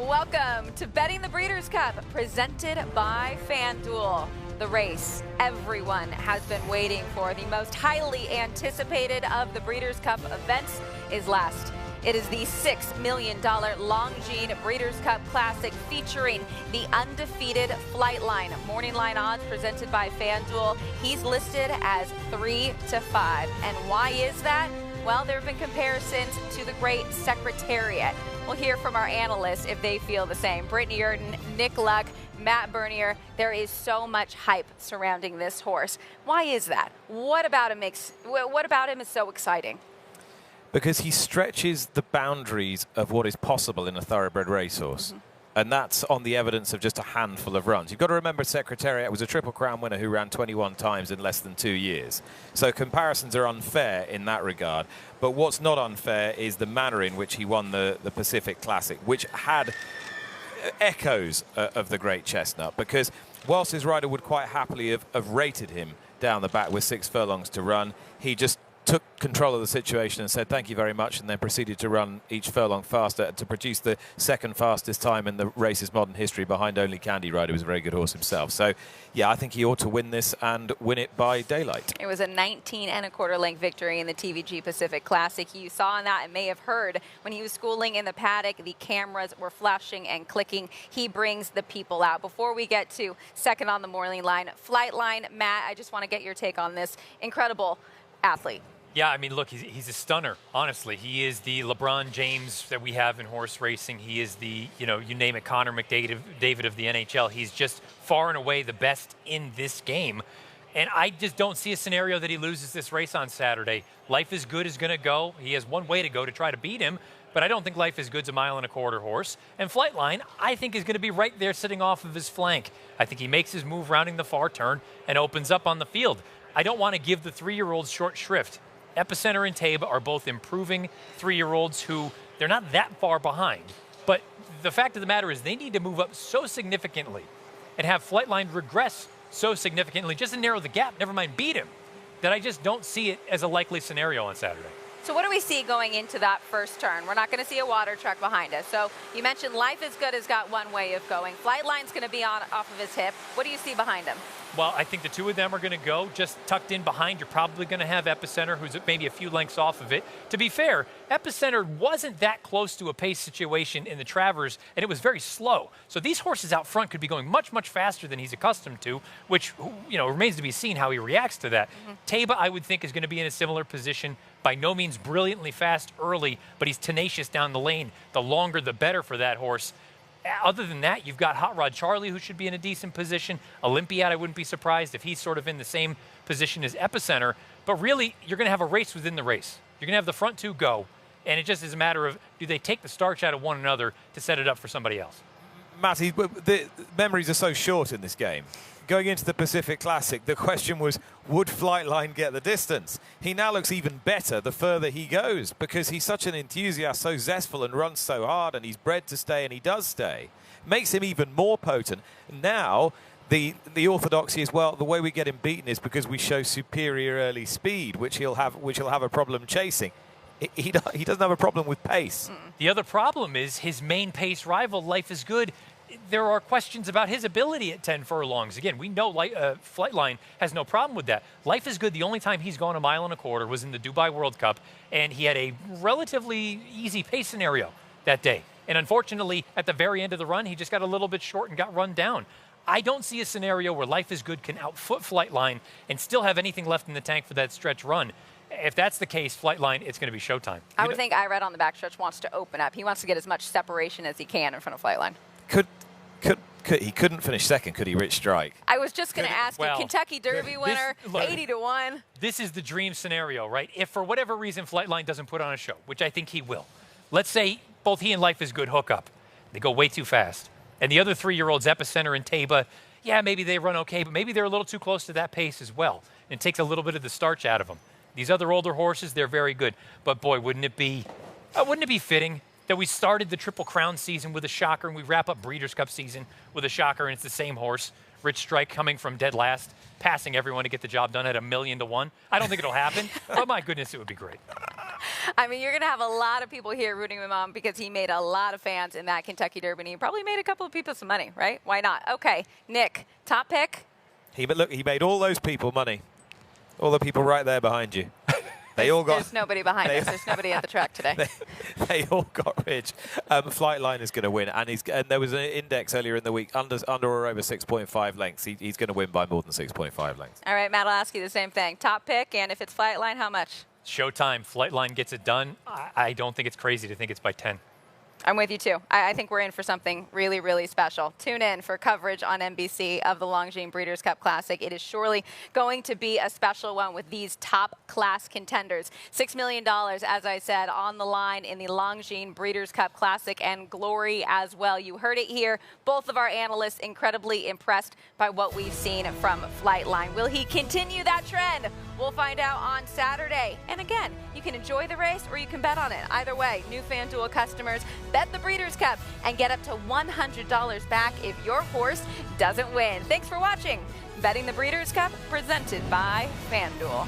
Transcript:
Welcome to Betting the Breeders' Cup, presented by FanDuel. The race everyone has been waiting for, the most highly anticipated of the Breeders' Cup events, is last. It is the $6 million Longines Breeders' Cup Classic featuring the undefeated Flightline. Morning line odds presented by FanDuel. He's listed as 3-5. And why is that? Well, there have been comparisons to the great Secretariat. We'll hear from our analysts if they feel the same. Britney Eurton, Nick Luck, Matt Bernier. There is so much hype surrounding this horse. Why is that? What about him is so exciting? Because he stretches the boundaries of what is possible in a thoroughbred racehorse. Mm-hmm. And that's on the evidence of just a handful of runs. You've got to remember Secretariat was a Triple Crown winner who ran 21 times in less than 2 years. So comparisons are unfair in that regard. But what's not unfair is the manner in which he won the Pacific Classic, which had echoes of the Great Chestnut. Because whilst his rider would quite happily have rated him down the back with 6 furlongs to run, he just took control of the situation and said thank you very much, and then proceeded to run each furlong faster to produce the second fastest time in the race's modern history, behind only Candy Ride, who was a very good horse himself. So yeah, I think he ought to win this and win it by daylight. It was a 19 1/4 length victory in the TVG Pacific Classic. You saw in that and may have heard when he was schooling in the paddock, the cameras were flashing and clicking. He brings the people out. Before we get to second on the morning line, Flightline, Matt, I just want to get your take on this. Incredible athlete. Yeah, I mean, look, he's a stunner, honestly. He is the LeBron James that we have in horse racing. He is the, you name it, Connor McDavid of the NHL. He's just far and away the best in this game. And I just don't see a scenario that he loses this race on Saturday. Life is Good is going to go. He has one way to go to try to beat him, but I don't think Life is Good's a 1 1/4 horse. And Flightline, I think, is going to be right there sitting off of his flank. I think he makes his move rounding the far turn and opens up on the field. I don't want to give the 3-year-olds short shrift. Epicenter and Taba are both improving 3-year-olds who they're not that far behind. But the fact of the matter is they need to move up so significantly and have Flightline regress so significantly just to narrow the gap, never mind beat him, that I just don't see it as a likely scenario on Saturday. So what do we see going into that first turn? We're not going to see a water truck behind us. So you mentioned Life is Good has got one way of going. Flightline's going to be off of his hip. What do you see behind him? Well, I think the two of them are going to go just tucked in behind. You're probably going to have Epicenter, who's maybe a few lengths off of it. To be fair, Epicenter wasn't that close to a pace situation in the Travers, and it was very slow. So these horses out front could be going much, much faster than he's accustomed to, which, remains to be seen how he reacts to that. Mm-hmm. Taba, I would think, is going to be in a similar position. By no means brilliantly fast early, but he's tenacious down the lane. The longer, the better for that horse. Other than that, you've got Hot Rod Charlie, who should be in a decent position. Olympiad, I wouldn't be surprised if he's sort of in the same position as Epicenter. But really, you're going to have a race within the race. You're going to have the front two go, and it just is a matter of, do they take the starch out of one another to set it up for somebody else? Matty, the memories are so short in this game. Going into the Pacific Classic, the question was, would Flightline get the distance? He now looks even better the further he goes, because he's such an enthusiast, so zestful and runs so hard, and he's bred to stay, and he does stay. Makes him even more potent. Now, the orthodoxy is, well, the way we get him beaten is because we show superior early speed, which he'll have a problem chasing. He doesn't have a problem with pace. The other problem is his main pace rival, Life is Good. There are questions about his ability at 10 furlongs. Again, we know Flightline has no problem with that. Life is Good, the only time he's gone 1 1/4 was in the Dubai World Cup, and he had a relatively easy pace scenario that day. And unfortunately, at the very end of the run, he just got a little bit short and got run down. I don't see a scenario where Life is Good can outfoot Flightline and still have anything left in the tank for that stretch run. If that's the case, Flightline, it's going to be showtime. I would think I-Read on the backstretch wants to open up. He wants to get as much separation as he can in front of Flightline. He couldn't finish second, could he, Rich Strike? I was just going to ask you, Kentucky Derby winner, 80-1. This is the dream scenario, right? If for whatever reason Flightline doesn't put on a show, which I think he will, let's say both he and Life is Good hook up. They go way too fast. And the other 3-year-olds, Epicenter and Taba, yeah, maybe they run okay, but maybe they're a little too close to that pace as well. And it takes a little bit of the starch out of them. These other older horses, they're very good. But boy, wouldn't it be fitting that we started the Triple Crown season with a shocker and we wrap up Breeders' Cup season with a shocker, and it's the same horse, Rich Strike, coming from dead last, passing everyone to get the job done at 1,000,000 to 1. I don't think it'll happen, but my goodness, it would be great. I mean, you're going to have a lot of people here rooting him on because he made a lot of fans in that Kentucky Derby. And he probably made a couple of people some money, right? Why not? Okay, Nick, top pick? He made all those people money. All the people right there behind you. They all got. There's nobody behind us. There's nobody at the track today. They all got rich. Flightline is going to win, and there was an index earlier in the week under or over 6.5 lengths. He's going to win by more than 6.5 lengths. All right, Matt, I'll ask you the same thing. Top pick, and if it's Flightline, how much? Showtime. Flightline gets it done. I don't think it's crazy to think it's by 10. I'm with you, too. I think we're in for something really, really special. Tune in for coverage on NBC of the Longines Breeders' Cup Classic. It is surely going to be a special one with these top-class contenders. $6 million, as I said, on the line in the Longines Breeders' Cup Classic, and glory as well. You heard it here. Both of our analysts incredibly impressed by what we've seen from Flightline. Will he continue that trend? We'll find out on Saturday. And again, you can enjoy the race or you can bet on it. Either way, new FanDuel customers, bet the Breeders' Cup and get up to $100 back if your horse doesn't win. Thanks for watching Betting the Breeders' Cup, presented by FanDuel.